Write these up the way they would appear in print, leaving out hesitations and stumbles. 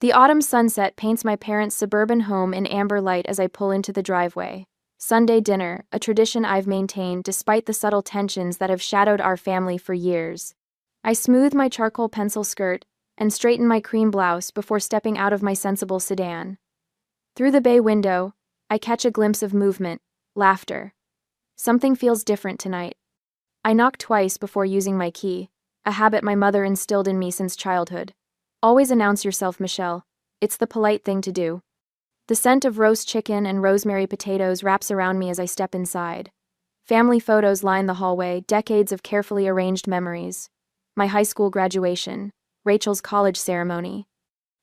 The autumn sunset paints my parents' suburban home in amber light as I pull into the driveway. Sunday dinner, a tradition I've maintained despite the subtle tensions that have shadowed our family for years. I smooth my charcoal pencil skirt and straighten my cream blouse before stepping out of my sensible sedan. Through the bay window, I catch a glimpse of movement, laughter. Something feels different tonight. I knock twice before using my key, a habit my mother instilled in me since childhood. Always announce yourself, Michelle. It's the polite thing to do. The scent of roast chicken and rosemary potatoes wraps around me as I step inside. Family photos line the hallway, decades of carefully arranged memories. My high school graduation, Rachel's college ceremony.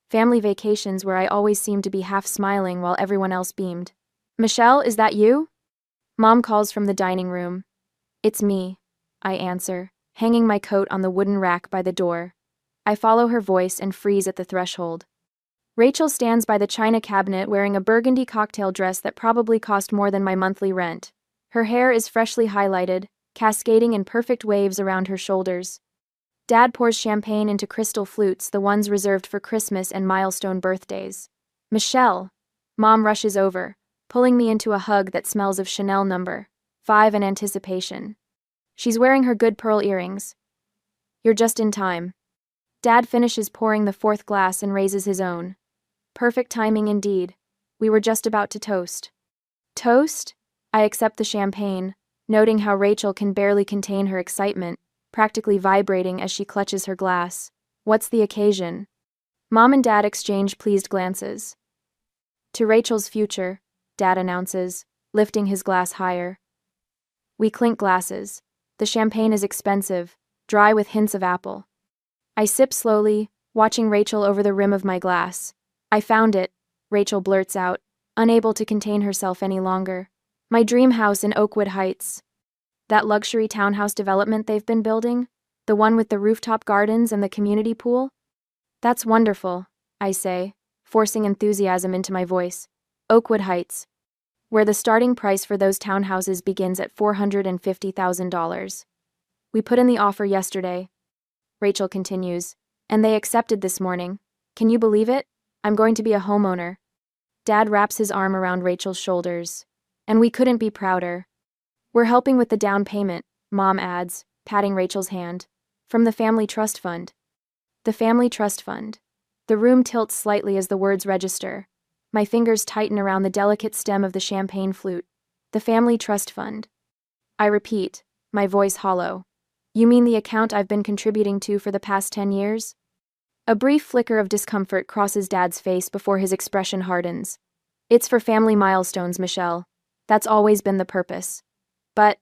Family vacations where I always seemed to be half smiling while everyone else beamed. Michelle, is that you? Mom calls from the dining room. It's me, I answer, hanging my coat on the wooden rack by the door. I follow her voice and freeze at the threshold. Rachel stands by the china cabinet wearing a burgundy cocktail dress that probably cost more than my monthly rent. Her hair is freshly highlighted, cascading in perfect waves around her shoulders. Dad pours champagne into crystal flutes, the ones reserved for Christmas and milestone birthdays. Michelle! Mom rushes over, pulling me into a hug that smells of Chanel No. 5 in anticipation. She's wearing her good pearl earrings. You're just in time. Dad finishes pouring the fourth glass and raises his own. Perfect timing indeed. We were just about to toast. Toast? I accept the champagne, noting how Rachel can barely contain her excitement, practically vibrating as she clutches her glass. What's the occasion? Mom and Dad exchange pleased glances. To Rachel's future, Dad announces, lifting his glass higher. We clink glasses. The champagne is expensive, dry with hints of apple. I sip slowly, watching Rachel over the rim of my glass. I found it, Rachel blurts out, unable to contain herself any longer. My dream house in Oakwood Heights. That luxury townhouse development they've been building? The one with the rooftop gardens and the community pool? That's wonderful, I say, forcing enthusiasm into my voice. Oakwood Heights, where the starting price for those townhouses begins at $450,000. We put in the offer yesterday, Rachel continues, and they accepted this morning. Can you believe it? I'm going to be a homeowner. Dad wraps his arm around Rachel's shoulders. And we couldn't be prouder. We're helping with the down payment, Mom adds, patting Rachel's hand. From the Family Trust Fund. The Family Trust Fund. The room tilts slightly as the words register. My fingers tighten around the delicate stem of the champagne flute. The Family Trust Fund. I repeat, my voice hollow. You mean the account I've been contributing to for the past 10 years? A brief flicker of discomfort crosses Dad's face before his expression hardens. It's for family milestones, Michelle. That's always been the purpose. But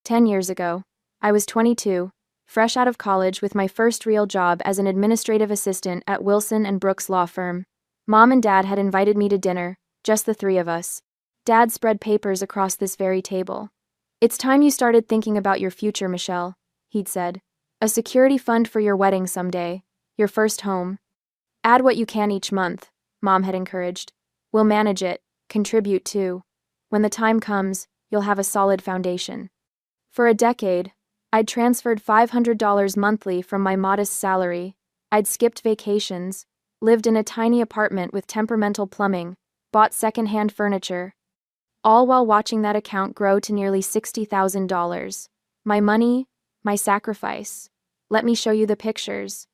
10 years ago, I was 22, fresh out of college with my first real job as an administrative assistant at Wilson and Brooks law firm. Mom and Dad had invited me to dinner, just the three of us. Dad spread papers across this very table. It's time you started thinking about your future, Michelle, he'd said. A security fund for your wedding someday. Your first home. Add what you can each month, Mom had encouraged. We'll manage it, contribute too. When the time comes, you'll have a solid foundation. For a decade, I'd transferred $500 monthly from my modest salary. I'd skipped vacations, lived in a tiny apartment with temperamental plumbing, bought secondhand furniture, all while watching that account grow to nearly $60,000. My money, my sacrifice. Let me show you the pictures.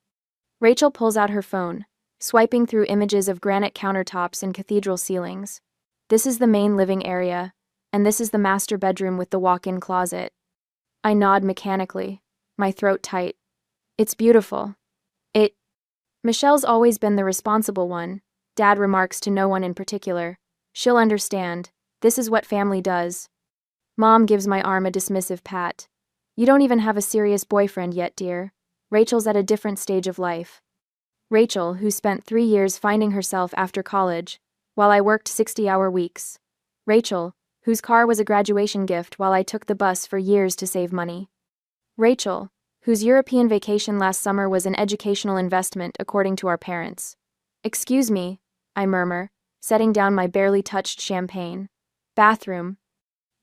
Rachel pulls out her phone, swiping through images of granite countertops and cathedral ceilings. This is the main living area, and this is the master bedroom with the walk-in closet. I nod mechanically, my throat tight. It's beautiful. Michelle's always been the responsible one, Dad remarks to no one in particular. She'll understand. This is what family does. Mom gives my arm a dismissive pat. You don't even have a serious boyfriend yet, dear. Rachel's at a different stage of life. Rachel, who spent 3 years finding herself after college, while I worked 60-hour weeks. Rachel, whose car was a graduation gift while I took the bus for years to save money. Rachel, whose European vacation last summer was an educational investment according to our parents. Excuse me, I murmur, setting down my barely touched champagne. Bathroom.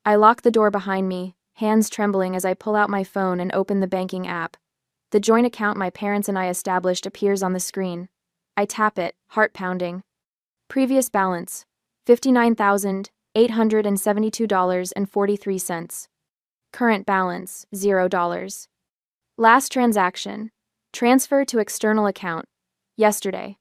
I lock the door behind me, hands trembling as I pull out my phone and open the banking app. The joint account my parents and I established appears on the screen. I tap it, heart pounding. Previous balance: $59,872.43. Current balance: $0. Last transaction: transfer to external account. Yesterday.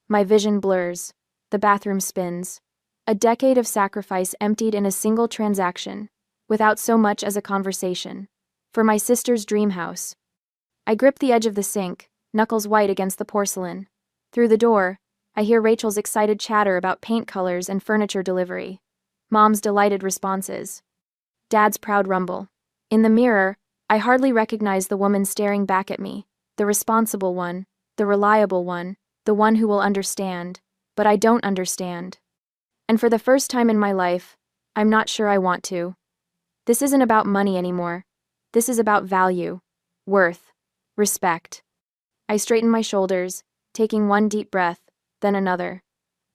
My vision blurs. The bathroom spins. A decade of sacrifice emptied in a single transaction, without so much as a conversation. For my sister's dream house. I grip the edge of the sink, knuckles white against the porcelain. Through the door, I hear Rachel's excited chatter about paint colors and furniture delivery. Mom's delighted responses. Dad's proud rumble. In the mirror, I hardly recognize the woman staring back at me, the responsible one, the reliable one, the one who will understand, but I don't understand. And for the first time in my life, I'm not sure I want to. This isn't about money anymore. This is about value, worth, respect. I straighten my shoulders, taking one deep breath, then another.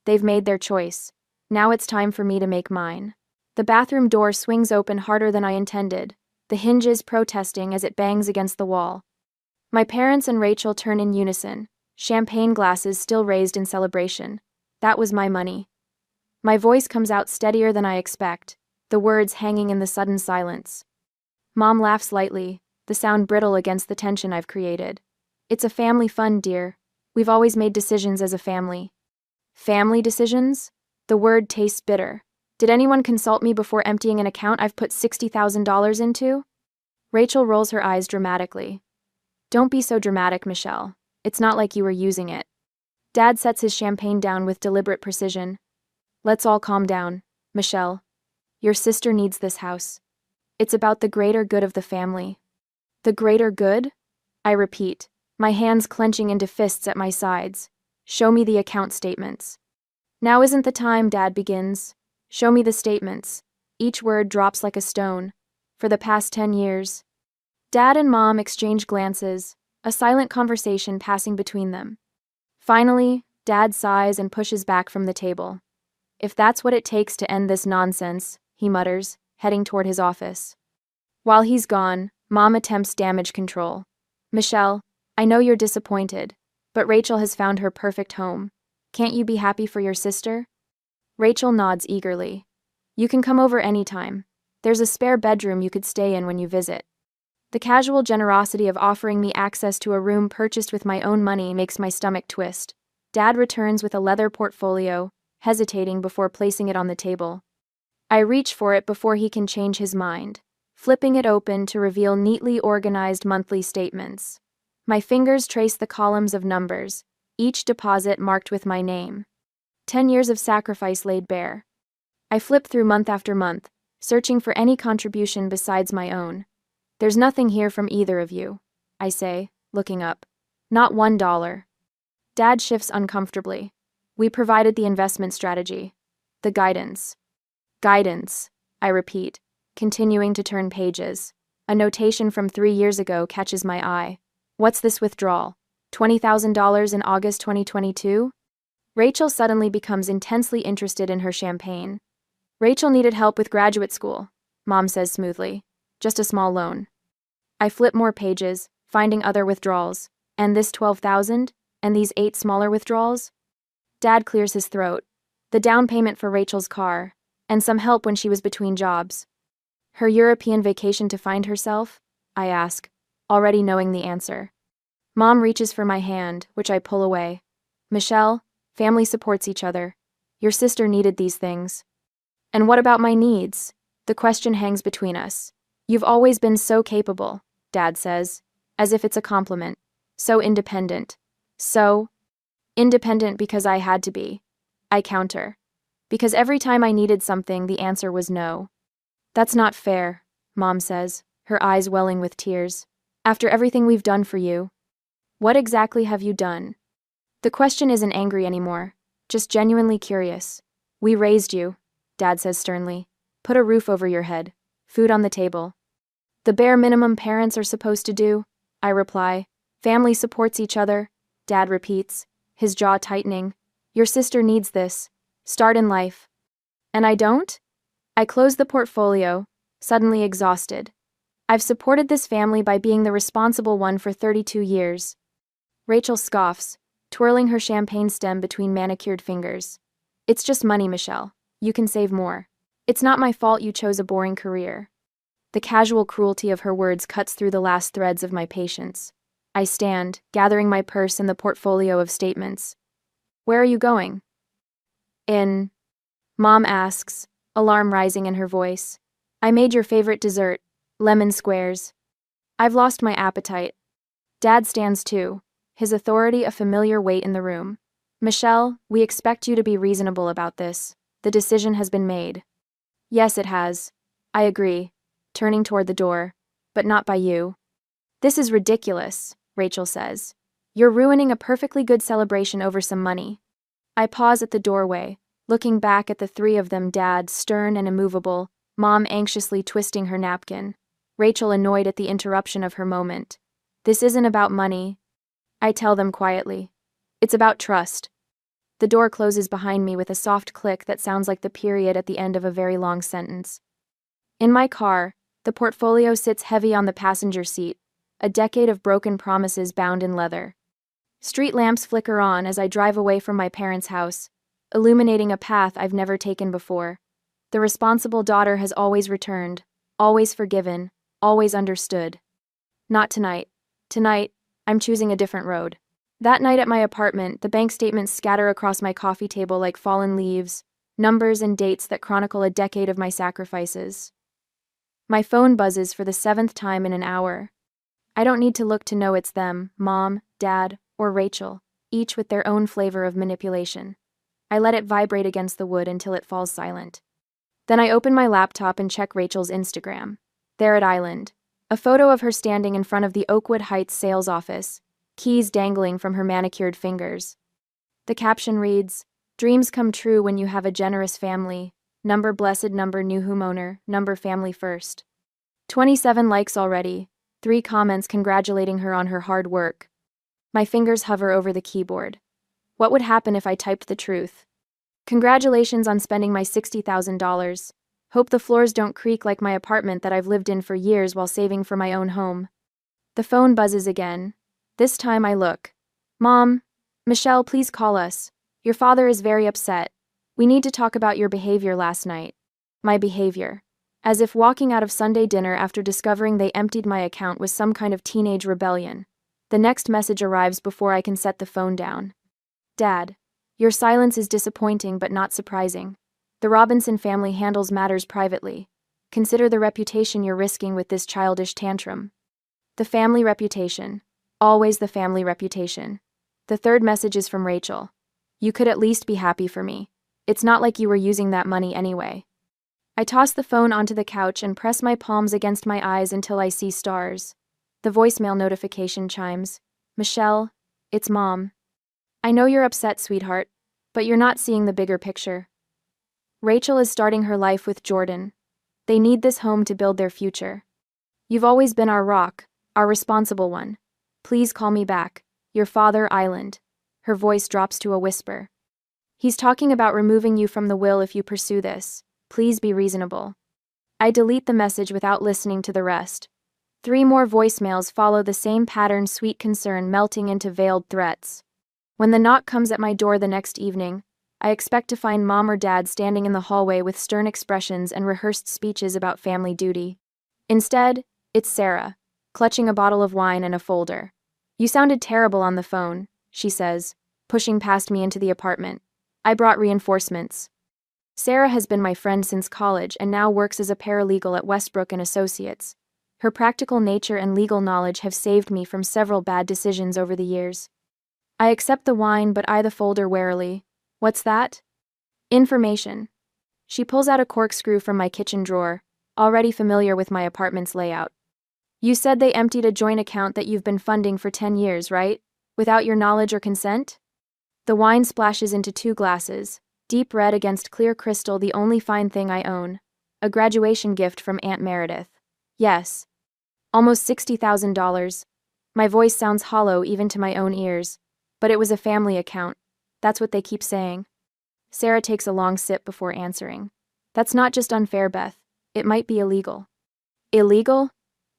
They've made their choice. Now it's time for me to make mine. The bathroom door swings open harder than I intended, the hinges protesting as it bangs against the wall. My parents and Rachel turn in unison, champagne glasses still raised in celebration. That was my money. My voice comes out steadier than I expect, the words hanging in the sudden silence. Mom laughs lightly, the sound brittle against the tension I've created. It's a family fund, dear. We've always made decisions as a family. Family decisions? The word tastes bitter. Did anyone consult me before emptying an account I've put $60,000 into? Rachel rolls her eyes dramatically. Don't be so dramatic, Michelle. It's not like you were using it. Dad sets his champagne down with deliberate precision. Let's all calm down, Michelle. Your sister needs this house. It's about the greater good of the family. The greater good? I repeat, my hands clenching into fists at my sides. Show me the account statements. Now isn't the time, Dad begins. Show me the statements. Each word drops like a stone. For the past 10 years. Dad and Mom exchange glances, a silent conversation passing between them. Finally, Dad sighs and pushes back from the table. If that's what it takes to end this nonsense, he mutters, heading toward his office. While he's gone, Mom attempts damage control. Michelle, I know you're disappointed, but Rachel has found her perfect home. Can't you be happy for your sister? Rachel nods eagerly. You can come over anytime. There's a spare bedroom you could stay in when you visit. The casual generosity of offering me access to a room purchased with my own money makes my stomach twist. Dad returns with a leather portfolio, hesitating before placing it on the table. I reach for it before he can change his mind, flipping it open to reveal neatly organized monthly statements. My fingers trace the columns of numbers, each deposit marked with my name. 10 years of sacrifice laid bare. I flip through month after month, searching for any contribution besides my own. There's nothing here from either of you, I say, looking up. Not $1. Dad shifts uncomfortably. We provided the investment strategy. The guidance. Guidance, I repeat, continuing to turn pages. A notation from 3 years ago catches my eye. What's this withdrawal? $20,000 in August 2022? Rachel suddenly becomes intensely interested in her champagne. Rachel needed help with graduate school, Mom says smoothly. Just a small loan. I flip more pages, finding other withdrawals. And this $12,000? And these 8 smaller withdrawals? Dad clears his throat. The down payment for Rachel's car, and some help when she was between jobs. Her European vacation to find herself? I ask, already knowing the answer. Mom reaches for my hand, which I pull away. Michelle, family supports each other. Your sister needed these things. And what about my needs? The question hangs between us. You've always been so capable, Dad says, as if it's a compliment. So independent. So independent because I had to be. I counter. Because every time I needed something, the answer was no. That's not fair, Mom says, her eyes welling with tears. After everything we've done for you. What exactly have you done? The question isn't angry anymore, just genuinely curious. We raised you, Dad says sternly. Put a roof over your head. Food on the table. The bare minimum parents are supposed to do, I reply. Family supports each other, Dad repeats, his jaw tightening. Your sister needs this. Start in life. And I don't? I close the portfolio, suddenly exhausted. I've supported this family by being the responsible one for 32 years. Rachel scoffs. twirling her champagne stem between manicured fingers. It's just money, Michelle. You can save more. It's not my fault you chose a boring career. The casual cruelty of her words cuts through the last threads of my patience. I stand, gathering my purse and the portfolio of statements. Where are you going? In. Mom asks, alarm rising in her voice. I made your favorite dessert, lemon squares. I've lost my appetite. Dad stands too, his authority a familiar weight in the room. Michelle, we expect you to be reasonable about this. The decision has been made. Yes, it has. I agree, turning toward the door. But not by you. This is ridiculous, Rachel says. You're ruining a perfectly good celebration over some money. I pause at the doorway, looking back at the three of them, Dad, stern and immovable, Mom anxiously twisting her napkin, Rachel annoyed at the interruption of her moment. This isn't about money, I tell them quietly. It's about trust. The door closes behind me with a soft click that sounds like the period at the end of a very long sentence. In my car, the portfolio sits heavy on the passenger seat, a decade of broken promises bound in leather. Street lamps flicker on as I drive away from my parents' house, illuminating a path I've never taken before. The responsible daughter has always returned, always forgiven, always understood. Not tonight. Tonight, I'm choosing a different road. That night at my apartment, the bank statements scatter across my coffee table like fallen leaves, numbers and dates that chronicle a decade of my sacrifices. My phone buzzes for the 7th time in an hour. I don't need to look to know it's them, Mom, Dad, or Rachel, each with their own flavor of manipulation. I let it vibrate against the wood until it falls silent. Then I open my laptop and check Rachel's Instagram. There at Island. A photo of her standing in front of the Oakwood Heights sales office, keys dangling from her manicured fingers. The caption reads, "Dreams come true when you have a generous family. Number blessed, number new homeowner, number family first." 27 likes already, 3 comments congratulating her on her hard work. My fingers hover over the keyboard. What would happen if I typed the truth? Congratulations on spending my $60,000. Hope the floors don't creak like my apartment that I've lived in for years while saving for my own home. The phone buzzes again. This time I look. Mom, Michelle, please call us. Your father is very upset. We need to talk about your behavior last night. My behavior. As if walking out of Sunday dinner after discovering they emptied my account was some kind of teenage rebellion. The next message arrives before I can set the phone down. Dad, your silence is disappointing but not surprising. The Robinson family handles matters privately. Consider the reputation you're risking with this childish tantrum. The family reputation. Always the family reputation. The third message is from Rachel. You could at least be happy for me. It's not like you were using that money anyway. I toss the phone onto the couch and press my palms against my eyes until I see stars. The voicemail notification chimes. Michelle, it's Mom. I know you're upset, sweetheart, but you're not seeing the bigger picture. Rachel is starting her life with Jordan. They need this home to build their future. You've always been our rock, our responsible one. Please call me back. Your father, Island. Her voice drops to a whisper. He's talking about removing you from the will if you pursue this. Please be reasonable. I delete the message without listening to the rest. 3 more voicemails follow the same pattern, sweet concern melting into veiled threats. When the knock comes at my door the next evening, I expect to find Mom or Dad standing in the hallway with stern expressions and rehearsed speeches about family duty. Instead, it's Sarah, clutching a bottle of wine and a folder. You sounded terrible on the phone, she says, pushing past me into the apartment. I brought reinforcements. Sarah has been my friend since college and now works as a paralegal at Westbrook & Associates. Her practical nature and legal knowledge have saved me from several bad decisions over the years. I accept the wine but eye the folder warily. What's that? Information. She pulls out a corkscrew from my kitchen drawer, already familiar with my apartment's layout. You said they emptied a joint account that you've been funding for 10 years, right? Without your knowledge or consent? The wine splashes into 2 glasses, deep red against clear crystal, the only fine thing I own. A graduation gift from Aunt Meredith. Yes. Almost $60,000. My voice sounds hollow even to my own ears. But it was a family account. That's what they keep saying. Sarah takes a long sip before answering. That's not just unfair, Beth. It might be illegal. Illegal?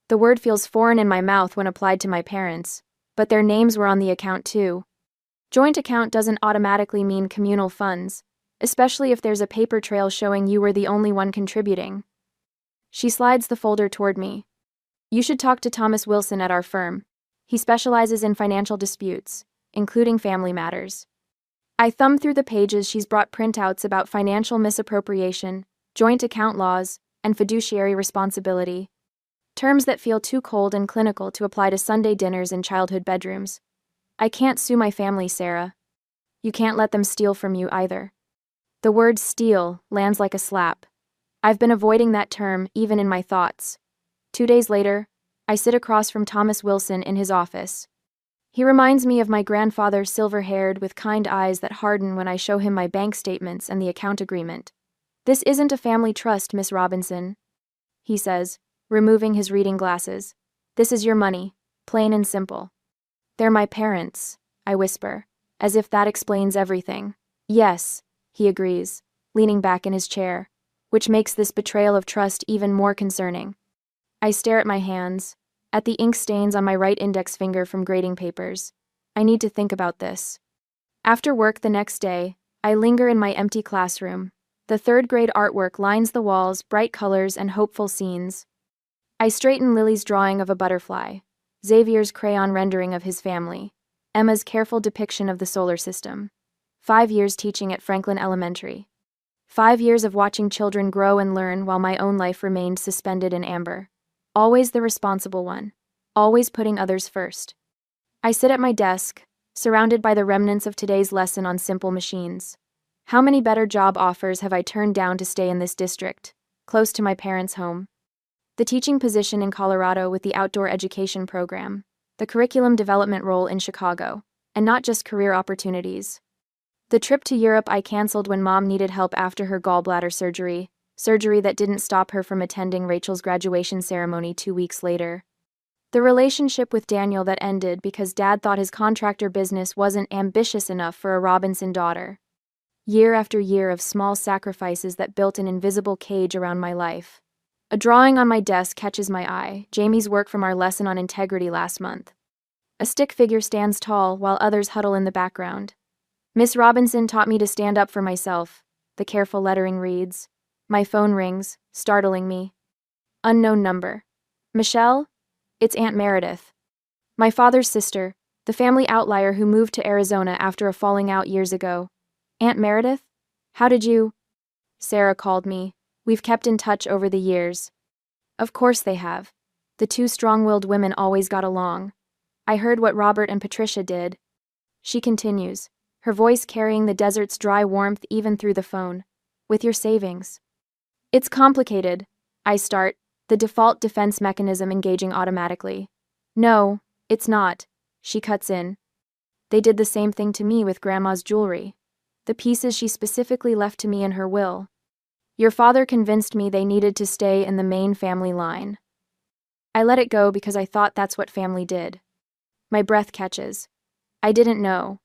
The word feels foreign in my mouth when applied to my parents, but their names were on the account too. Joint account doesn't automatically mean communal funds, especially if there's a paper trail showing you were the only one contributing. She slides the folder toward me. You should talk to Thomas Wilson at our firm. He specializes in financial disputes, including family matters. I thumb through the pages. She's brought printouts about financial misappropriation, joint account laws, and fiduciary responsibility. Terms that feel too cold and clinical to apply to Sunday dinners in childhood bedrooms. I can't sue my family, Sarah. You can't let them steal from you either. The word steal lands like a slap. I've been avoiding that term even in my thoughts. 2 days later, I sit across from Thomas Wilson in his office. He reminds me of my grandfather, silver-haired, with kind eyes that harden when I show him my bank statements and the account agreement. This isn't a family trust, Miss Robinson, he says, removing his reading glasses. This is your money, plain and simple. They're my parents, I whisper, as if that explains everything. Yes, he agrees, leaning back in his chair, which makes this betrayal of trust even more concerning. I stare at my hands, at the ink stains on my right index finger from grading papers. I need to think about this. After work the next day, I linger in my empty classroom. The third-grade artwork lines the walls, bright colors and hopeful scenes. I straighten Lily's drawing of a butterfly, Xavier's crayon rendering of his family, Emma's careful depiction of the solar system. 5 years teaching at Franklin Elementary. 5 years of watching children grow and learn while my own life remained suspended in amber. Always the responsible one. Always putting others first. I sit at my desk, surrounded by the remnants of today's lesson on simple machines. How many better job offers have I turned down to stay in this district, close to my parents' home? The teaching position in Colorado with the outdoor education program, the curriculum development role in Chicago, and not just career opportunities. The trip to Europe I canceled when Mom needed help after her gallbladder surgery that didn't stop her from attending Rachel's graduation ceremony 2 weeks later. The relationship with Daniel that ended because Dad thought his contractor business wasn't ambitious enough for a Robinson daughter. Year after year of small sacrifices that built an invisible cage around my life. A drawing on my desk catches my eye, Jamie's work from our lesson on integrity last month. A stick figure stands tall while others huddle in the background. Miss Robinson taught me to stand up for myself, the careful lettering reads. My phone rings, startling me. Unknown number. Michelle? It's Aunt Meredith. My father's sister, the family outlier who moved to Arizona after a falling out years ago. Aunt Meredith? How did you? Sarah called me. We've kept in touch over the years. Of course they have. The two strong-willed women always got along. I heard what Robert and Patricia did. She continues, her voice carrying the desert's dry warmth even through the phone. With your savings. It's complicated. I start, the default defense mechanism engaging automatically. No, it's not. She cuts in. They did the same thing to me with Grandma's jewelry. The pieces she specifically left to me in her will. Your father convinced me they needed to stay in the main family line. I let it go because I thought that's what family did. My breath catches. I didn't know.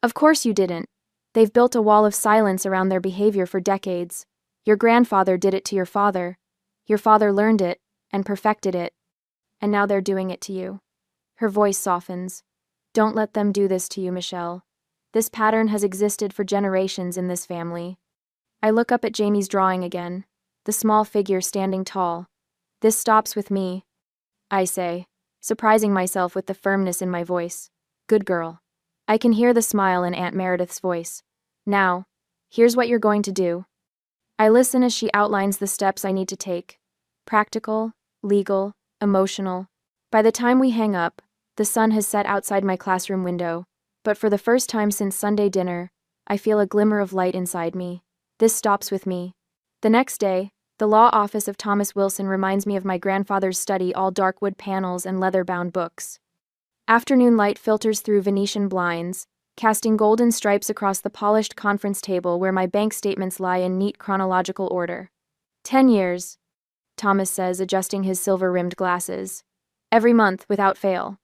Of course you didn't. They've built a wall of silence around their behavior for decades. Your grandfather did it to your father. Your father learned it, and perfected it. And now they're doing it to you. Her voice softens. Don't let them do this to you, Michelle. This pattern has existed for generations in this family. I look up at Jamie's drawing again, the small figure standing tall. This stops with me, I say, surprising myself with the firmness in my voice. Good girl. I can hear the smile in Aunt Meredith's voice. Now, here's what you're going to do. I listen as she outlines the steps I need to take. Practical, legal, emotional. By the time we hang up, the sun has set outside my classroom window, but for the first time since Sunday dinner, I feel a glimmer of light inside me. This stops with me. The next day, the law office of Thomas Wilson reminds me of my grandfather's study, all dark wood panels and leather-bound books. Afternoon light filters through Venetian blinds, casting golden stripes across the polished conference table where my bank statements lie in neat chronological order. 10 years, Thomas says, adjusting his silver-rimmed glasses. Every month, without fail.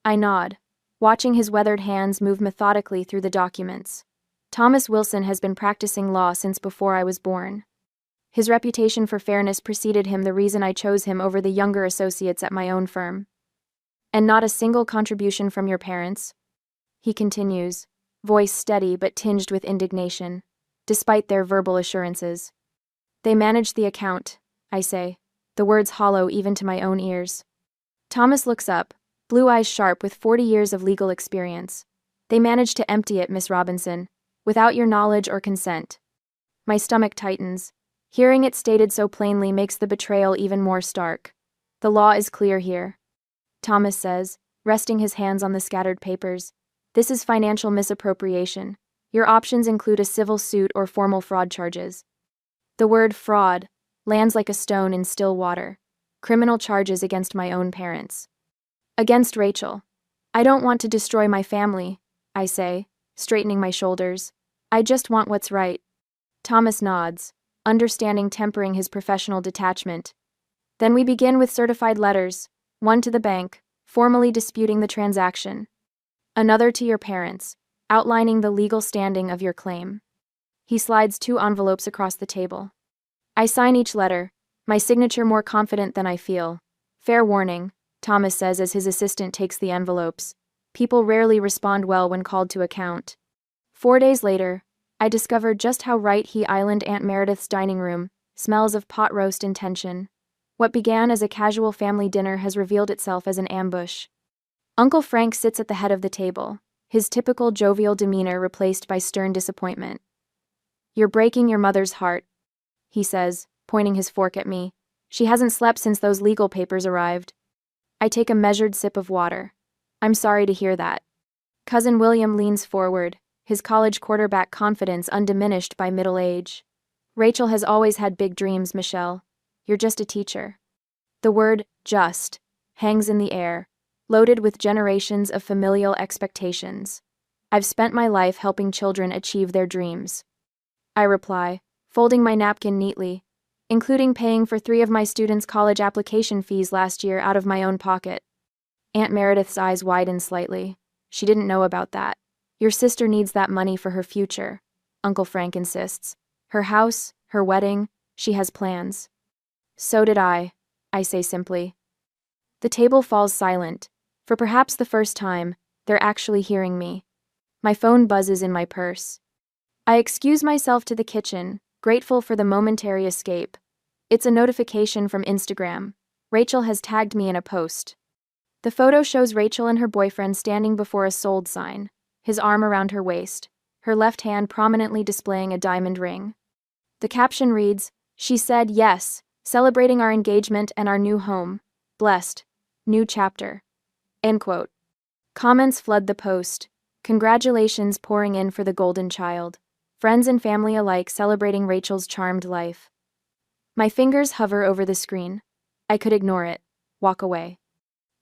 I nod, watching his weathered hands move methodically through the documents. Thomas Wilson has been practicing law since before I was born. His reputation for fairness preceded him, the reason I chose him over the younger associates at my own firm. And not a single contribution from your parents? He continues, voice steady but tinged with indignation, despite their verbal assurances. They managed the account, I say, the words hollow even to my own ears. Thomas looks up, blue eyes sharp with 40 years of legal experience. They managed to empty it, Miss Robinson, without your knowledge or consent. My stomach tightens. Hearing it stated so plainly makes the betrayal even more stark. The law is clear here, Thomas says, resting his hands on the scattered papers. This is financial misappropriation. Your options include a civil suit or formal fraud charges. The word fraud lands like a stone in still water. Criminal charges against my own parents. Against Rachel. I don't want to destroy my family, I say, straightening my shoulders. I just want what's right. Thomas nods, understanding tempering his professional detachment. Then we begin with certified letters, one to the bank, formally disputing the transaction. Another to your parents, outlining the legal standing of your claim. He slides 2 envelopes across the table. I sign each letter, my signature more confident than I feel. Fair warning, Thomas says as his assistant takes the envelopes. People rarely respond well when called to account. 4 days later, I discovered just how right he Island Aunt Meredith's dining room smells of pot roast and tension. What began as a casual family dinner has revealed itself as an ambush. Uncle Frank sits at the head of the table, his typical jovial demeanor replaced by stern disappointment. You're breaking your mother's heart, he says, pointing his fork at me. She hasn't slept since those legal papers arrived. I take a measured sip of water. I'm sorry to hear that. Cousin William leans forward, his college quarterback confidence undiminished by middle age. Rachel has always had big dreams, Michelle. You're just a teacher. The word just hangs in the air, loaded with generations of familial expectations. I've spent my life helping children achieve their dreams. I reply, folding my napkin neatly, including paying for 3 of my students' college application fees last year out of my own pocket. Aunt Meredith's eyes widen slightly. She didn't know about that. Your sister needs that money for her future, Uncle Frank insists. Her house, her wedding, she has plans. So did I say simply. The table falls silent. For perhaps the first time, they're actually hearing me. My phone buzzes in my purse. I excuse myself to the kitchen, grateful for the momentary escape. It's a notification from Instagram. Rachel has tagged me in a post. The photo shows Rachel and her boyfriend standing before a sold sign, his arm around her waist, her left hand prominently displaying a diamond ring. The caption reads, "She said yes, celebrating our engagement and our new home. Blessed. New chapter." End quote. Comments flood the post. Congratulations pouring in for the golden child. Friends and family alike celebrating Rachel's charmed life. My fingers hover over the screen. I could ignore it, walk away.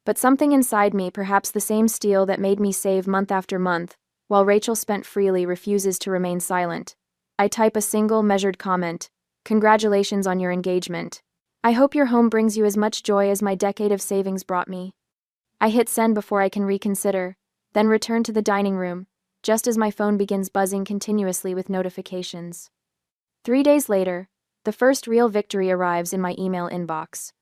But something inside me, perhaps the same steel that made me save month after month, while Rachel spent freely, refuses to remain silent. I type a single, measured comment. Congratulations on your engagement. I hope your home brings you as much joy as my decade of savings brought me. I hit send before I can reconsider, then return to the dining room, just as my phone begins buzzing continuously with notifications. 3 days later, the first real victory arrives in my email inbox.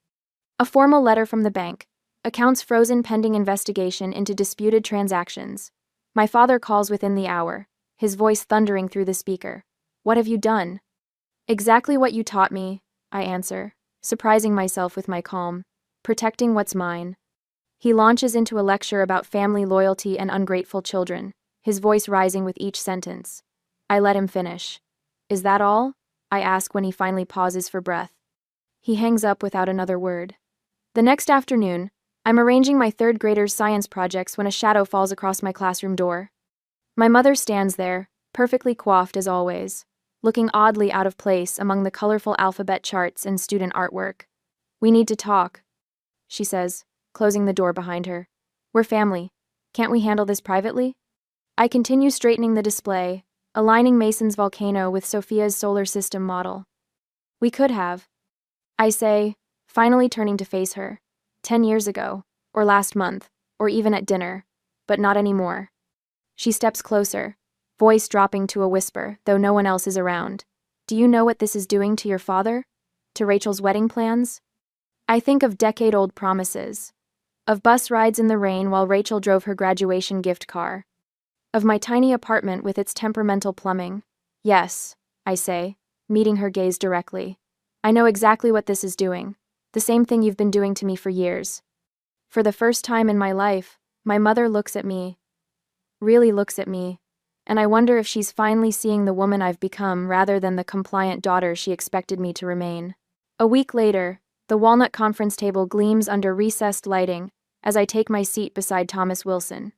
A formal letter from the bank. Accounts frozen pending investigation into disputed transactions. My father calls within the hour, his voice thundering through the speaker. What have you done? Exactly what you taught me, I answer, surprising myself with my calm. Protecting what's mine. He launches into a lecture about family loyalty and ungrateful children, his voice rising with each sentence. I let him finish. Is that all? I ask when he finally pauses for breath. He hangs up without another word. The next afternoon, I'm arranging my 3rd grader's science projects when a shadow falls across my classroom door. My mother stands there, perfectly coiffed as always, looking oddly out of place among the colorful alphabet charts and student artwork. We need to talk, she says, closing the door behind her. We're family. Can't we handle this privately? I continue straightening the display, aligning Mason's volcano with Sophia's solar system model. We could have, I say, finally turning to face her. 10 years ago, or last month, or even at dinner, but not anymore. She steps closer, voice dropping to a whisper, though no one else is around. Do you know what this is doing to your father? To Rachel's wedding plans? I think of decade-old promises. Of bus rides in the rain while Rachel drove her graduation gift car. Of my tiny apartment with its temperamental plumbing. Yes, I say, meeting her gaze directly. I know exactly what this is doing. The same thing you've been doing to me for years. For the first time in my life, my mother looks at me, really looks at me, and I wonder if she's finally seeing the woman I've become rather than the compliant daughter she expected me to remain. A week later, the walnut conference table gleams under recessed lighting as I take my seat beside Thomas Wilson.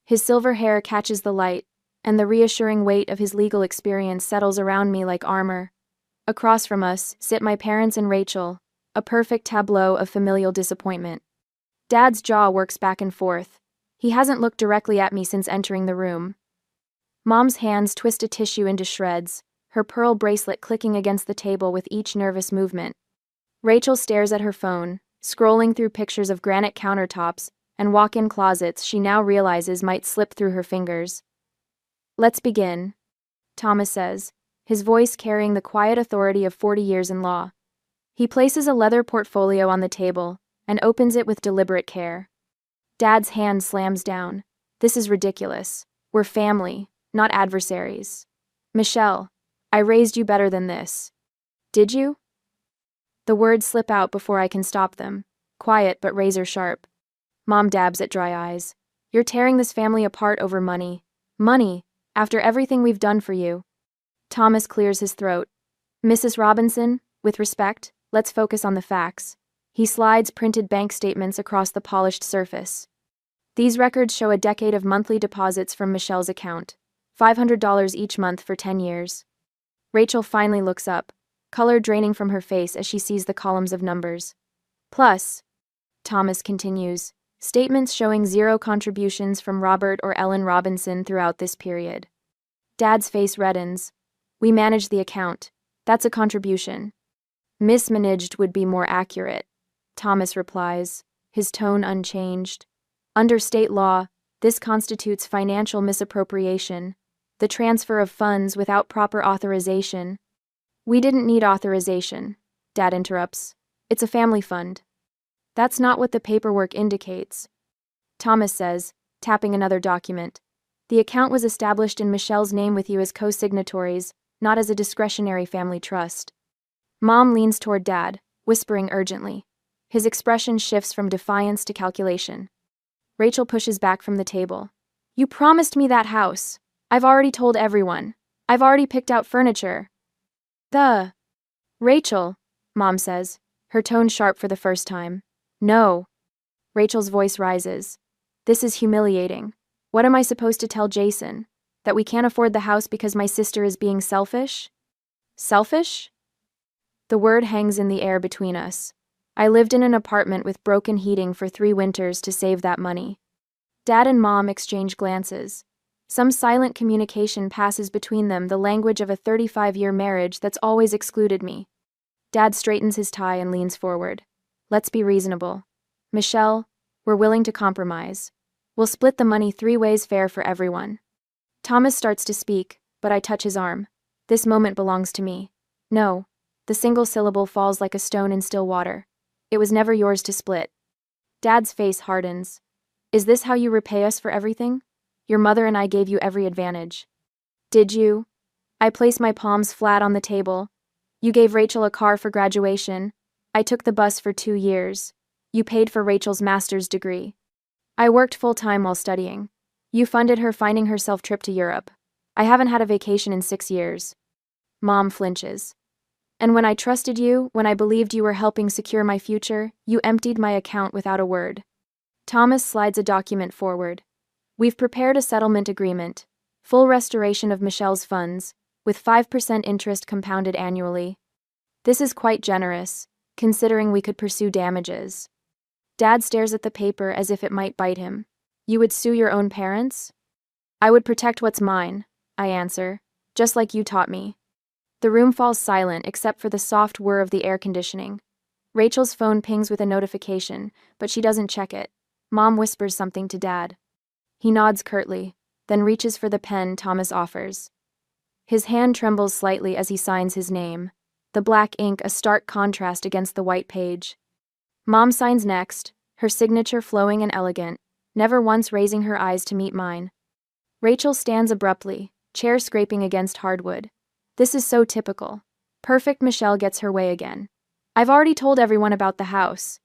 His silver hair catches the light, and the reassuring weight of his legal experience settles around me like armor. Across from us sit my parents and Rachel, a perfect tableau of familial disappointment. Dad's jaw works back and forth. He hasn't looked directly at me since entering the room. Mom's hands twist a tissue into shreds, her pearl bracelet clicking against the table with each nervous movement. Rachel stares at her phone, scrolling through pictures of granite countertops and walk-in closets she now realizes might slip through her fingers. Let's begin, Thomas says, his voice carrying the quiet authority of 40 years in law. He places a leather portfolio on the table and opens it with deliberate care. Dad's hand slams down. This is ridiculous. We're family, not adversaries. Michelle, I raised you better than this. Did you? The words slip out before I can stop them, quiet but razor sharp. Mom dabs at dry eyes. You're tearing this family apart over money. Money, after everything we've done for you. Thomas clears his throat. Mrs. Robinson, with respect, let's focus on the facts. He slides printed bank statements across the polished surface. These records show a decade of monthly deposits from Michelle's account, $500 each month for 10 years. Rachel finally looks up, color draining from her face as she sees the columns of numbers. Plus, Thomas continues, statements showing zero contributions from Robert or Ellen Robinson throughout this period. Dad's face reddens. We managed the account. That's a contribution. Mismanaged would be more accurate, Thomas replies, his tone unchanged. Under state law, this constitutes financial misappropriation, the transfer of funds without proper authorization. We didn't need authorization, Dad interrupts. It's a family fund. That's not what the paperwork indicates, Thomas says, tapping another document. The account was established in Michelle's name with you as co-signatories, not as a discretionary family trust. Mom leans toward Dad, whispering urgently. His expression shifts from defiance to calculation. Rachel pushes back from the table. You promised me that house. I've already told everyone. I've already picked out furniture. Rachel, Mom says, her tone sharp for the first time. No. Rachel's voice rises. This is humiliating. What am I supposed to tell Jason? That we can't afford the house because my sister is being selfish? Selfish? The word hangs in the air between us. I lived in an apartment with broken heating for 3 winters to save that money. Dad and Mom exchange glances. Some silent communication passes between them, the language of a 35-year marriage that's always excluded me. Dad straightens his tie and leans forward. Let's be reasonable. Michelle, we're willing to compromise. We'll split the money 3 ways fair for everyone. Thomas starts to speak, but I touch his arm. This moment belongs to me. No. The single syllable falls like a stone in still water. It was never yours to split. Dad's face hardens. Is this how you repay us for everything? Your mother and I gave you every advantage. Did you? I place my palms flat on the table. You gave Rachel a car for graduation. I took the bus for 2 years. You paid for Rachel's master's degree. I worked full-time while studying. You funded her finding herself trip to Europe. I haven't had a vacation in 6 years. Mom flinches. And when I trusted you, when I believed you were helping secure my future, you emptied my account without a word. Thomas slides a document forward. We've prepared a settlement agreement, full restoration of Michelle's funds, with 5% interest compounded annually. This is quite generous, considering we could pursue damages. Dad stares at the paper as if it might bite him. You would sue your own parents? I would protect what's mine, I answer, just like you taught me. The room falls silent except for the soft whir of the air conditioning. Rachel's phone pings with a notification, but she doesn't check it. Mom whispers something to Dad. He nods curtly, then reaches for the pen Thomas offers. His hand trembles slightly as he signs his name, the black ink a stark contrast against the white page. Mom signs next, her signature flowing and elegant, never once raising her eyes to meet mine. Rachel stands abruptly, chair scraping against hardwood. This is so typical. Perfect Michelle gets her way again. I've already told everyone about the house.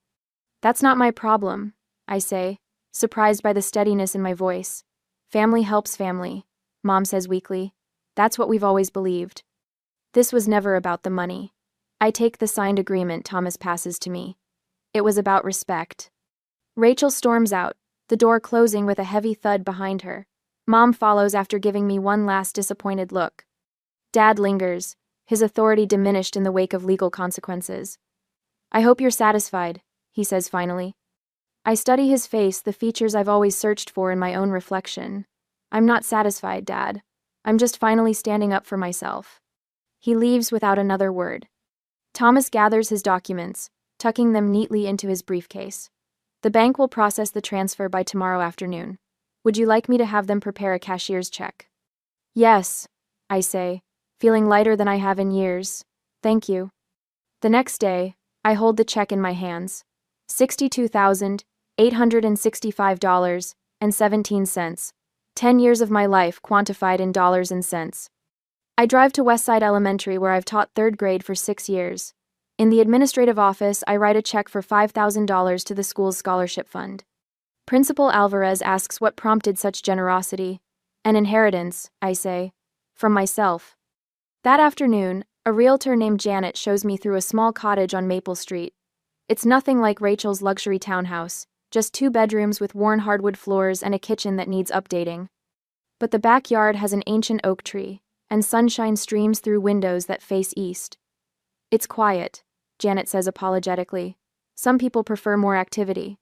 That's not my problem, I say, surprised by the steadiness in my voice. Family helps family, Mom says weakly. That's what we've always believed. This was never about the money. I take the signed agreement Thomas passes to me. It was about respect. Rachel storms out, the door closing with a heavy thud behind her. Mom follows after giving me one last disappointed look. Dad lingers, his authority diminished in the wake of legal consequences. I hope you're satisfied, he says finally. I study his face, the features I've always searched for in my own reflection. I'm not satisfied, Dad. I'm just finally standing up for myself. He leaves without another word. Thomas gathers his documents, tucking them neatly into his briefcase. The bank will process the transfer by tomorrow afternoon. Would you like me to have them prepare a cashier's check? Yes, I say, feeling lighter than I have in years. Thank you. The next day, I hold the check in my hands. $62,865.17. 10 years of my life quantified in dollars and cents. I drive to Westside Elementary where I've taught third grade for 6 years. In the administrative office, I write a check for $5,000 to the school's scholarship fund. Principal Alvarez asks what prompted such generosity. An inheritance, I say. From myself. That afternoon, a realtor named Janet shows me through a small cottage on Maple Street. It's nothing like Rachel's luxury townhouse, just 2 bedrooms with worn hardwood floors and a kitchen that needs updating. But the backyard has an ancient oak tree, and sunshine streams through windows that face east. It's quiet, Janet says apologetically. Some people prefer more activity.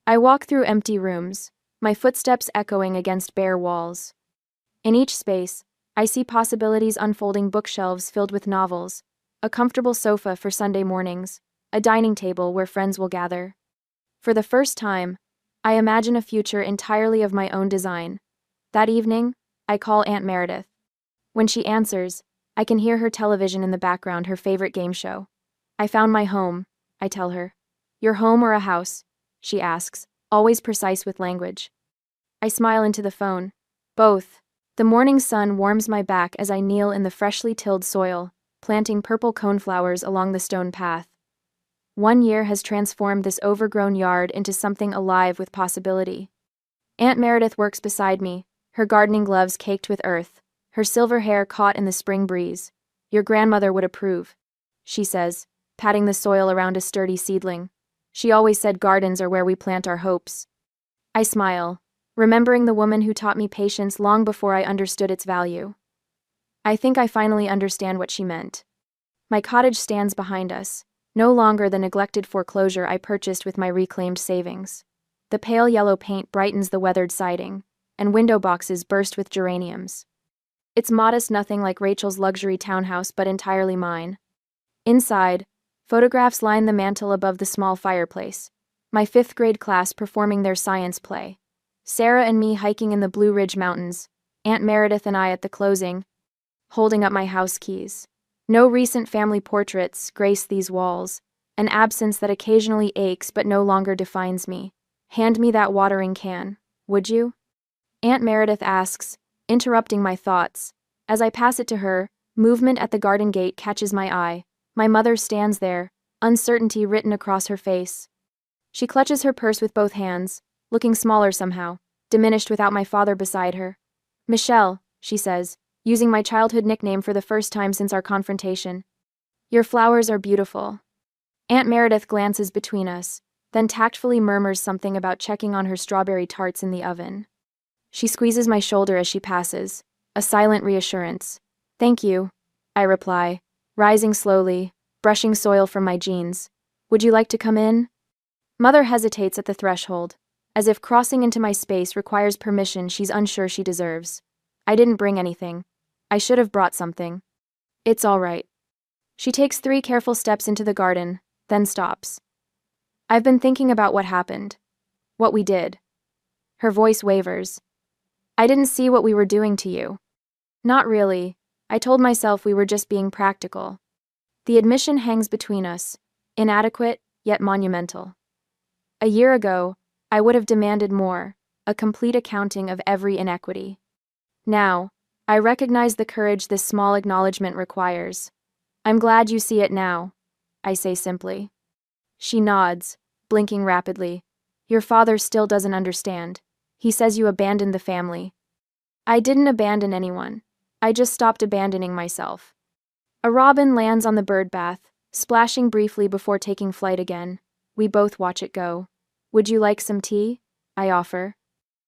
I walk through empty rooms, my footsteps echoing against bare walls. In each space, I see possibilities unfolding: bookshelves filled with novels, a comfortable sofa for Sunday mornings, a dining table where friends will gather. For the first time, I imagine a future entirely of my own design. That evening, I call Aunt Meredith. When she answers, I can hear her television in the background, her favorite game show. I found my home, I tell her. Your home or a house? She asks, always precise with language. I smile into the phone. Both. The morning sun warms my back as I kneel in the freshly tilled soil, planting purple coneflowers along the stone path. 1 year has transformed this overgrown yard into something alive with possibility. Aunt Meredith works beside me, her gardening gloves caked with earth, her silver hair caught in the spring breeze. Your grandmother would approve, she says, patting the soil around a sturdy seedling. She always said gardens are where we plant our hopes. I smile, remembering the woman who taught me patience long before I understood its value. I think I finally understand what she meant. My cottage stands behind us, no longer the neglected foreclosure I purchased with my reclaimed savings. The pale yellow paint brightens the weathered siding, and window boxes burst with geraniums. It's modest, nothing like Rachel's luxury townhouse, but entirely mine. Inside, photographs line the mantel above the small fireplace. My 5th grade class performing their science play. Sarah and me hiking in the Blue Ridge Mountains. Aunt Meredith and I at the closing, holding up my house keys. No recent family portraits grace these walls, an absence that occasionally aches but no longer defines me. Hand me that watering can, would you? Aunt Meredith asks, interrupting my thoughts. As I pass it to her, movement at the garden gate catches my eye. My mother stands there, uncertainty written across her face. She clutches her purse with both hands, looking smaller somehow, diminished without my father beside her. Michelle, she says, using my childhood nickname for the first time since our confrontation. Your flowers are beautiful. Aunt Meredith glances between us, then tactfully murmurs something about checking on her strawberry tarts in the oven. She squeezes my shoulder as she passes, a silent reassurance. Thank you, I reply, rising slowly, brushing soil from my jeans. Would you like to come in? Mother hesitates at the threshold, as if crossing into my space requires permission she's unsure she deserves. I didn't bring anything. I should have brought something. It's all right. She takes 3 careful steps into the garden, then stops. I've been thinking about what happened. What we did. Her voice wavers. I didn't see what we were doing to you. Not really. I told myself we were just being practical. The admission hangs between us, inadequate, yet monumental. A year ago, I would have demanded more, a complete accounting of every inequity. Now, I recognize the courage this small acknowledgement requires. I'm glad you see it now, I say simply. She nods, blinking rapidly. Your father still doesn't understand. He says you abandoned the family. I didn't abandon anyone. I just stopped abandoning myself. A robin lands on the bird bath, splashing briefly before taking flight again. We both watch it go. Would you like some tea? I offer.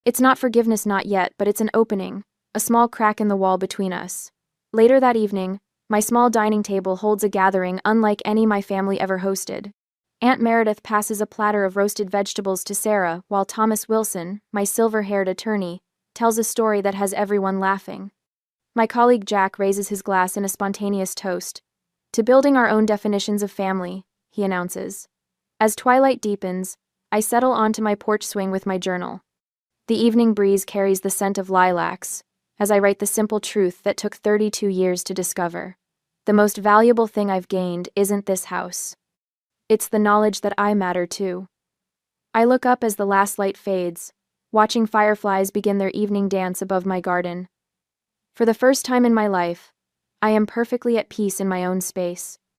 It's not forgiveness, not yet, but it's an opening, a small crack in the wall between us. Later that evening, my small dining table holds a gathering unlike any my family ever hosted. Aunt Meredith passes a platter of roasted vegetables to Sarah, while Thomas Wilson, my silver-haired attorney, tells a story that has everyone laughing. My colleague Jack raises his glass in a spontaneous toast. To building our own definitions of family, he announces. As twilight deepens, I settle onto my porch swing with my journal. The evening breeze carries the scent of lilacs, as I write the simple truth that took 32 years to discover. The most valuable thing I've gained isn't this house. It's the knowledge that I matter too. I look up as the last light fades, watching fireflies begin their evening dance above my garden. For the first time in my life, I am perfectly at peace in my own space.